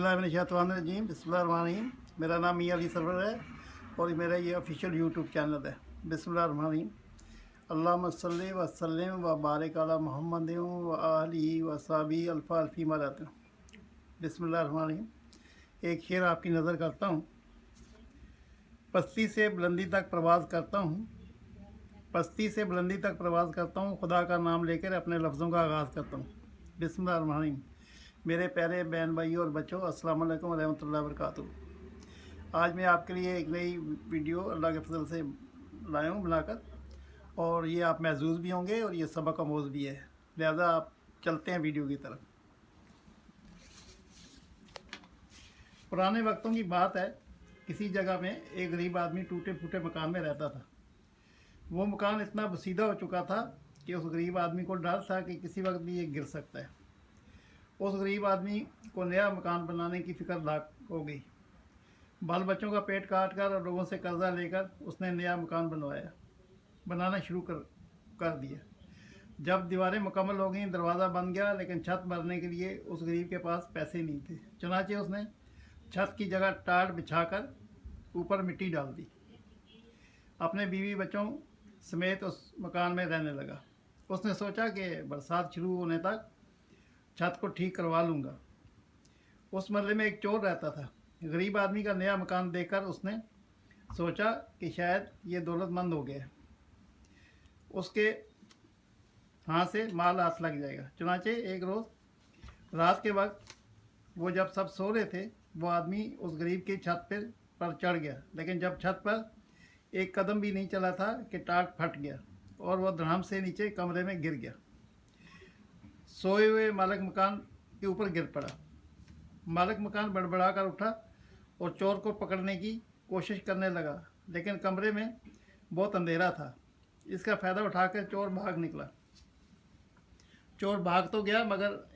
औज़ुबिल्लाहिमिनश्शैतानिर्रजीम बिस्मिल्लाहिर्रहमानिर्रहीम। मेरा नाम मियां अली सरवर है और मेरा ये ऑफिशियल यूट्यूब चैनल है। बिस्मिल्लाहिर्रहमानिर्रहीम। अल्लाहुम्मा सल्लि व सल्लिम व बारिक अला मुहम्मदिन व आलिहि व सहाबिही अल्फ़ा अल्फ़ी मरहबा। बिस्मिल्लाहिर्रहमानिर्रहीम। एक शेर आपकी नज़र करता हूँ। पस्ती से बुलंदी तक प्रवास करता हूँ, पस्ती से बुलंदी तक प्रवास करता हूँ, खुदा का नाम लेकर अपने लफ्ज़ों का आगाज़ करता हूँ। बिस्मिल्लाहिर्रहमानिर्रहीम। मेरे प्यारे बहन भाइयों और बच्चों, अस्सलाम वालेकुम रहमतुल्लाहि व बरकातुहू। आज मैं आपके लिए एक नई वीडियो अल्लाह के फजल से लाया हूँ बनाकर, और ये आप महसूस भी होंगे और ये सबक आमोज़ भी है। लिहाजा आप चलते हैं वीडियो की तरफ। पुराने वक्तों की बात है, किसी जगह में एक गरीब आदमी टूटे फूटे मकान में रहता था। वो मकान इतना बसीदा हो चुका था कि उस गरीब आदमी को डर था कि किसी वक्त भी ये गिर सकता है। उस गरीब आदमी को नया मकान बनाने की फ़िक्र लाक हो गई। बाल बच्चों का पेट काट कर और लोगों से कर्जा लेकर उसने नया मकान बनाना शुरू कर दिया। जब दीवारें मुकम्मल हो गई, दरवाज़ा बन गया, लेकिन छत भरने के लिए उस गरीब के पास पैसे नहीं थे। चुनांचे उसने छत की जगह टाट बिछाकर ऊपर मिट्टी डाल दी। अपने बीवी बच्चों समेत उस मकान में रहने लगा। उसने सोचा कि बरसात शुरू होने तक छत को ठीक करवा लूँगा। उस महल्ले में एक चोर रहता था। गरीब आदमी का नया मकान देखकर उसने सोचा कि शायद ये दौलतमंद हो गया, उसके हाथ से माल हाथ लग जाएगा। चुनांचे एक रोज़ रात के वक्त वो जब सब सो रहे थे, वो आदमी उस गरीब की छत पर चढ़ गया। लेकिन जब छत पर एक कदम भी नहीं चला था कि टाट फट गया और वह धड़ाम से नीचे कमरे में गिर गया। सोए हुए मालिक मकान के ऊपर गिर पड़ा। मालिक मकान बड़बड़ा कर उठा और चोर को पकड़ने की कोशिश करने लगा, लेकिन कमरे में बहुत अंधेरा था। इसका फ़ायदा उठाकर चोर भाग निकला। चोर भाग तो गया, मगर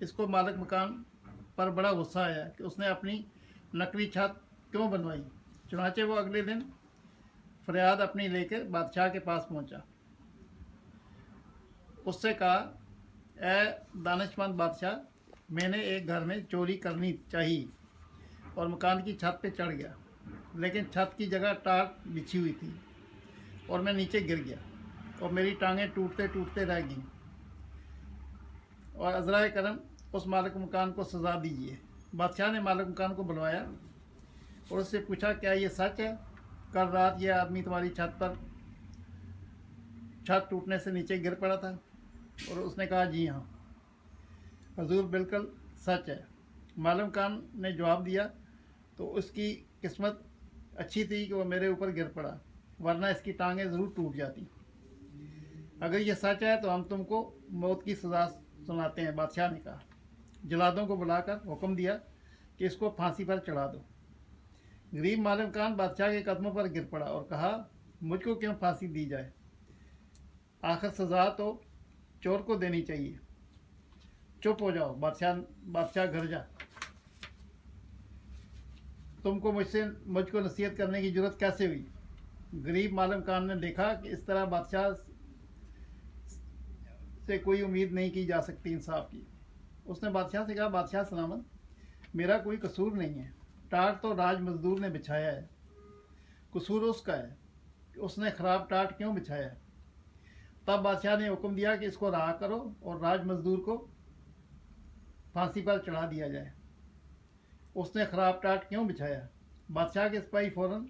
इसको मालिक मकान पर बड़ा गुस्सा आया कि उसने अपनी नकली छत क्यों बनवाई। चुनांचे वो अगले दिन फरियाद अपनी लेकर बादशाह के पास पहुंचा। उससे कहा, ए दानिशमंद बादशाह, मैंने एक घर में चोरी करनी चाहिए और मकान की छत पे चढ़ गया, लेकिन छत की जगह टाट बिछी हुई थी और मैं नीचे गिर गया और मेरी टांगें टूटते टूटते रह गईं, और अज़राए करम उस मालिक मकान को सज़ा दीजिए। बादशाह ने मालिक मकान को बुलवाया और उससे पूछा, क्या ये सच है कल रात ये आदमी तुम्हारी छत टूटने से नीचे गिर पड़ा था? और उसने कहा, जी हाँ हजूर, बिल्कुल सच है। मालिक मकान ने जवाब दिया, तो उसकी किस्मत अच्छी थी कि वो मेरे ऊपर गिर पड़ा, वरना इसकी टांगें ज़रूर टूट जाती। अगर ये सच है तो हम तुमको मौत की सज़ा सुनाते हैं। बादशाह ने कहा। जल्लादों को बुलाकर हुक्म दिया कि इसको फांसी पर चढ़ा दो। गरीब मालिक मकान बादशाह के कदमों पर गिर पड़ा और कहा, मुझको क्यों फांसी दी जाए? आखिर सज़ा तो चोर को देनी चाहिए। चुप हो जाओ बादशाह घर जा। तुमको मुझको नसीहत करने की जरूरत कैसे हुई? गरीब मालिक मकान ने देखा कि इस तरह बादशाह से कोई उम्मीद नहीं की जा सकती इंसाफ की। उसने बादशाह से कहा, बादशाह सलामत, मेरा कोई कसूर नहीं है। टाट तो राज मजदूर ने बिछाया है, कसूर उसका है कि उसने ख़राब टाट क्यों बिछाया है। तब बादशाह ने हुक्म दिया कि इसको रहा करो और राज मजदूर को फांसी पर चढ़ा दिया जाए। उसने ख़राब टाट क्यों बिछाया? बादशाह के सिपाही फ़ौरन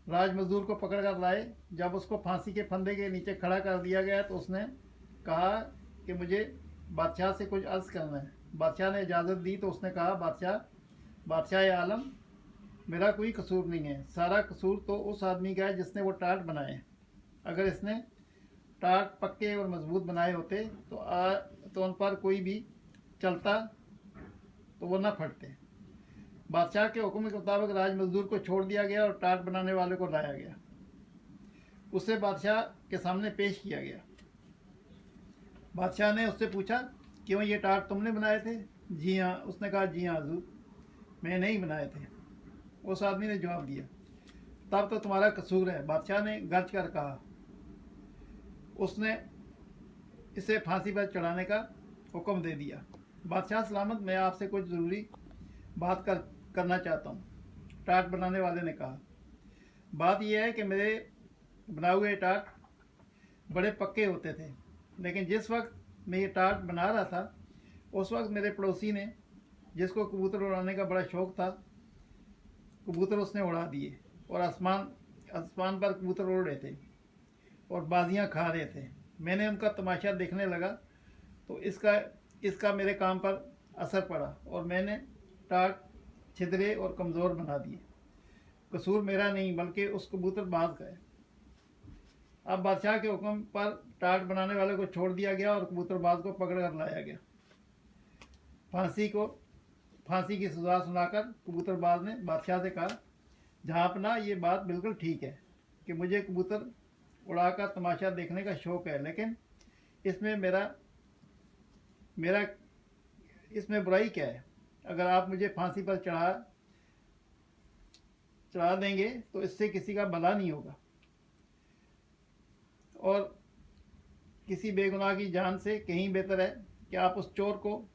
राज मजदूर को पकड़ कर लाए। जब उसको फांसी के फंदे के नीचे खड़ा कर दिया गया तो उसने कहा कि मुझे बादशाह से कुछ अर्ज़ करना है। बादशाह ने इजाज़त दी तो उसने कहा, बादशाह आलम, मेरा कोई कसूर नहीं है। सारा कसूर तो उस आदमी का है जिसने वो टाट बनाए। अगर इसने टाट पक्के और मजबूत बनाए होते तो उन पर कोई भी चलता तो वो न फटते। बादशाह के हुक्म के मुताबिक राज मजदूर को छोड़ दिया गया और टाट बनाने वाले को लाया गया। उसे बादशाह के सामने पेश किया गया। बादशाह ने उससे पूछा, क्यों ये टाट तुमने बनाए थे? जी हाँ। उसने कहा, जी हाँ हजूर, मैं नहीं बनाए थे। उस आदमी ने जवाब दिया, तब तो तुम्हारा कसूर है। बादशाह ने गर्ज कर कहा। उसने इसे फांसी पर चढ़ाने का हुक्म दे दिया। बादशाह सलामत, मैं आपसे कुछ ज़रूरी बात करना चाहता हूँ, टाट बनाने वाले ने कहा। बात यह है कि मेरे बनाए हुए टाट बड़े पक्के होते थे, लेकिन जिस वक्त मैं ये टाट बना रहा था उस वक्त मेरे पड़ोसी ने, जिसको कबूतर उड़ाने का बड़ा शौक़ था, कबूतर उसने उड़ा दिए और आसमान पर कबूतर उड़ रहे थे और बाजियां खा रहे थे। मैंने उनका तमाशा देखने लगा तो इसका मेरे काम पर असर पड़ा और मैंने टाट छिदरे और कमज़ोर बना दिए। कसूर मेरा नहीं बल्कि उस कबूतरबाज का है। अब बादशाह के हुक्म पर टाट बनाने वाले को छोड़ दिया गया और कबूतरबाज को पकड़ कर लाया गया। फांसी की सज़ा सुनाकर कबूतरबाज ने बादशाह से कहा, जहाँपना, ये बात बिल्कुल ठीक है कि मुझे कबूतर उड़ाकर तमाशा देखने का शौक़ है, लेकिन इसमें मेरा इसमें बुराई क्या है? अगर आप मुझे फांसी पर चढ़ा देंगे तो इससे किसी का भला नहीं होगा और किसी बेगुनाह की जान से कहीं बेहतर है कि आप उस चोर को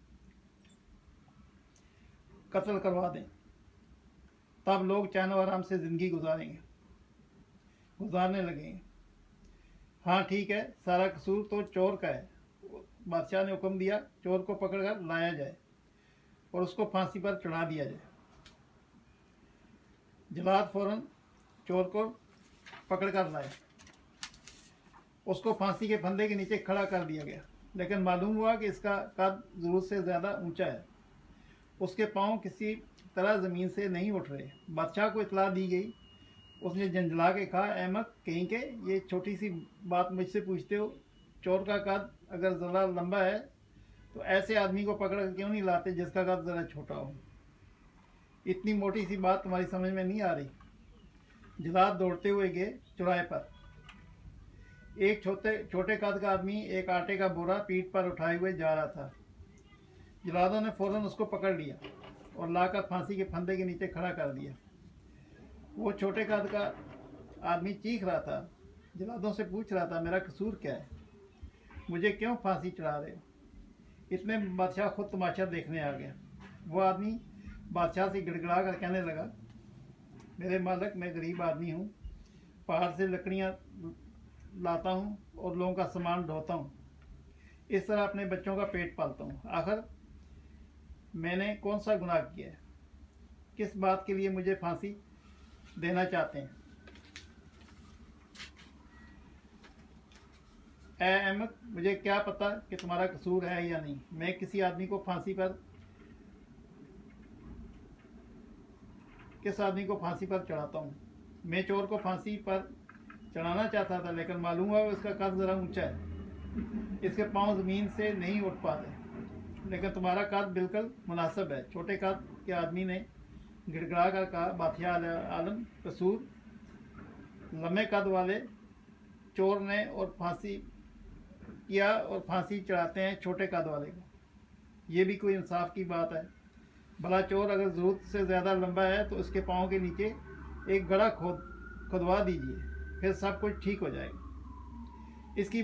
कत्ल करवा दें, तब लोग चैन और आराम से ज़िंदगी गुजारने लगेंगे। हाँ ठीक है, सारा कसूर तो चोर का है। बादशाह ने हुक्म दिया, चोर को पकड़कर लाया जाए और उसको फांसी पर चढ़ा दिया जाए। जल्लाद फौरन चोर को पकड़कर लाए, उसको फांसी के फंदे के नीचे खड़ा कर दिया गया, लेकिन मालूम हुआ कि इसका कद ज़रूरत से ज़्यादा ऊंचा है। उसके पाँव किसी तरह ज़मीन से नहीं उठ रहे। बादशाह को इतला दी गई। उसने झंझला के कहा, अहमक कहीं के, ये छोटी सी बात मुझसे पूछते हो? चोर का कद अगर ज़रा लंबा है तो ऐसे आदमी को पकड़ कर क्यों नहीं लाते जिसका कद ज़रा छोटा हो? इतनी मोटी सी बात तुम्हारी समझ में नहीं आ रही। जल्लाद दौड़ते हुए गए चौराहे पर। एक छोटे कद का आदमी एक आटे का बोरा पीठ पर उठाए हुए जा रहा था। जल्लादों ने फौरन उसको पकड़ लिया और लाकर फांसी के फंदे के नीचे खड़ा कर दिया। वो छोटे कद का आदमी चीख रहा था, जल्लादों से पूछ रहा था, मेरा कसूर क्या है? मुझे क्यों फांसी चढ़ा रहे हो? इतने बादशाह खुद तमाशा देखने आ गया। वो आदमी बादशाह से गिड़गिड़ा कर कहने लगा, मेरे मालिक, मैं गरीब आदमी हूँ, पहाड़ से लकड़ियाँ लाता हूँ और लोगों का सामान ढोता हूँ, इस तरह अपने बच्चों का पेट पालता हूँ। आखिर मैंने कौन सा गुनाह किया है? किस बात के लिए मुझे फांसी देना चाहते हैं? अहमद, मुझे क्या पता कि तुम्हारा कसूर है या नहीं। मैं किस आदमी को फांसी पर चढ़ाता हूँ? मैं चोर को फांसी पर चढ़ाना चाहता था, लेकिन मालूम हुआ इसका कद ज़रा ऊंचा है, इसके पाँव ज़मीन से नहीं उठ पाते। लेकिन तुम्हारा कद बिल्कुल मुनासिब है। छोटे कद के आदमी ने गिड़गिड़ा कर कहा, बादशाह आलम, कसूर लंबे कद वाले चोर ने और फांसी चढ़ाते हैं छोटे कद वाले को। ये भी कोई इंसाफ की बात है? भला चोर अगर ज़रूरत से ज़्यादा लंबा है तो इसके पाँव के नीचे एक गड्ढा खुदवा दीजिए, फिर सब कुछ ठीक हो जाएगा। इसकी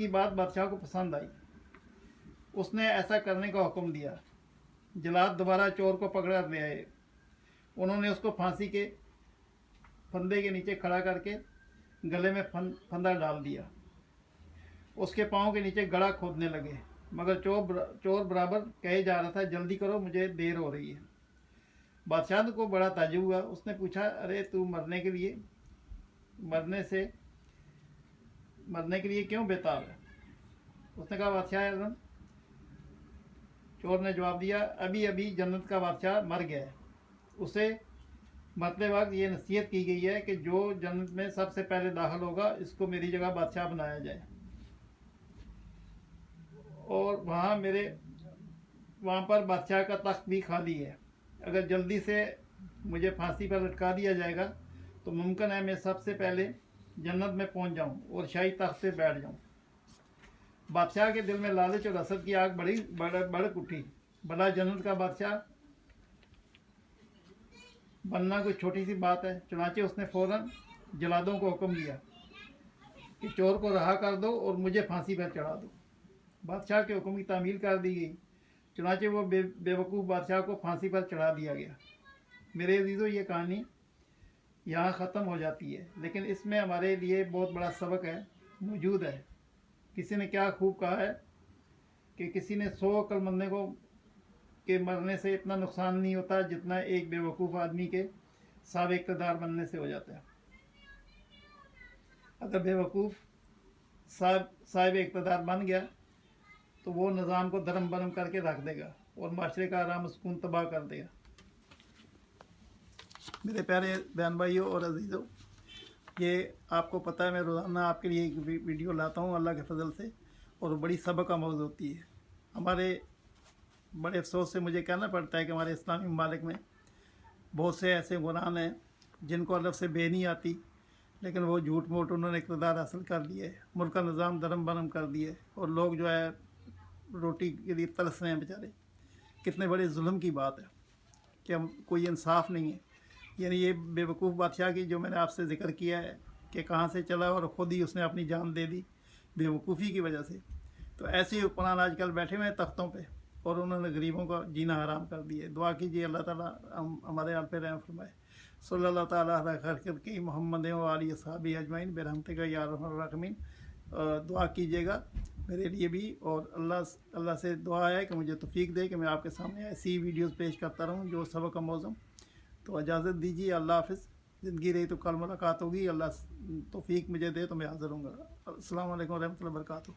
बात बादशाह को पसंद आई। उसने ऐसा करने का हुक्म दिया। जल्लाद दोबारा चोर को पकड़ कर ले आए। उन्होंने उसको फांसी के फंदे के नीचे खड़ा करके गले में फंदा डाल दिया। उसके पाँव के नीचे गड्ढा खोदने लगे, मगर चोर बराबर कहे जा रहा था, जल्दी करो, मुझे देर हो रही है। बादशाह को बड़ा ताज्जुब हुआ। उसने पूछा, अरे तू मरने के लिए क्यों बेताब है? उसने कहा, बादशाह आज़म। चोर ने जवाब दिया, अभी अभी जन्नत का बादशाह मर गया है। उसे मरते वक्त ये नसीहत की गई है कि जो जन्नत में सबसे पहले दाखिल होगा, इसको मेरी जगह बादशाह बनाया जाए और वहाँ पर बादशाह का तख्त भी खाली है। अगर जल्दी से मुझे फांसी पर लटका दिया जाएगा तो मुमकिन है मैं सबसे पहले जन्नत में पहुँच जाऊँ और शाही तख्त पे बैठ जाऊँ। बादशाह के दिल में लालच और हसद की आग भड़क उठी। भला जन्नत का बादशाह बनना कोई छोटी सी बात है? चुनाचे उसने फ़ौरन जल्लादों को हुक्म दिया कि चोर को रहा कर दो और मुझे फांसी पर चढ़ा दो। बादशाह के हुक्म की तामील कर दी गई। चुनाचे वो बेवकूफ़ बादशाह को फांसी पर चढ़ा दिया गया। मेरे अजीज़ों, ये कहानी यहाँ ख़त्म हो जाती है, लेकिन इसमें हमारे लिए बहुत बड़ा सबक है मौजूद है। किसी ने क्या खूब कहा है कि किसी ने 100 अक्लमंदे को के मरने से इतना नुकसान नहीं होता जितना एक बेवकूफ़ आदमी के साहब इक़्तिदार बनने से हो जाता है। अगर बेवकूफ़ साहिब इक़्तिदार बन गया तो वो निज़ाम को धर्म बरम करके रख देगा और माशरे का आराम सुकून तबाह कर देगा। मेरे प्यारे बहन भाइयों और अजीज़ों, ये आपको पता है मैं रोज़ाना आपके लिए एक वीडियो लाता हूँ अल्लाह के फजल से, और बड़ी सबक का मौजूद होती है। हमारे बड़े अफसोस से मुझे कहना पड़ता है कि हमारे इस्लामी ममालिक में बहुत से ऐसे गुनाह हैं जिनको अल्लाह से बे नहीं आती, लेकिन वो झूठ मूठ उन्होंने इक़्तिदार हासिल कर लिए, मुल्क का निज़ाम धर्म बरम कर दिए और लोग जो है रोटी के लिए तरस रहे हैं बेचारे। कितने बड़े जुल्म की बात है कि हम कोई इंसाफ नहीं है। यानी ये बेवकूफ़ बादशाह की जो मैंने आपसे ज़िक्र किया है कि कहाँ से चला और ख़ुद ही उसने अपनी जान दे दी बेवकूफ़ी की वजह से। तो ऐसे हुक्मरान आजकल बैठे हुए हैं तख्तों पे और उन्होंने गरीबों का जीना हराम कर दिया। दुआ कीजिए अल्लाह ताला हमारे यहाँ पे रहम फरमाए। सल्लल्लाहु ताला अला खैर मोहम्मद व आलिहि अस्हाबी अजमईन बिरहमतिका या अरहमर राहिमीन। दुआ कीजिएगा मेरे लिए भी, और अल्लाह से दुआ है कि मुझे तौफीक दे कि मैं आपके सामने ऐसी वीडियोस पेश करता रहूं जो सबक का मौजू। तो इजाज़त दीजिए, अल्लाह हाफ़िज़। ज़िंदगी रही तो कल मुलाकात होगी, अल्लाह तौफीक मुझे दे तो मैं हाज़िर हूँगा। अस्सलाम वालेकुम रहमतुल्लाहि व बरकातुहू।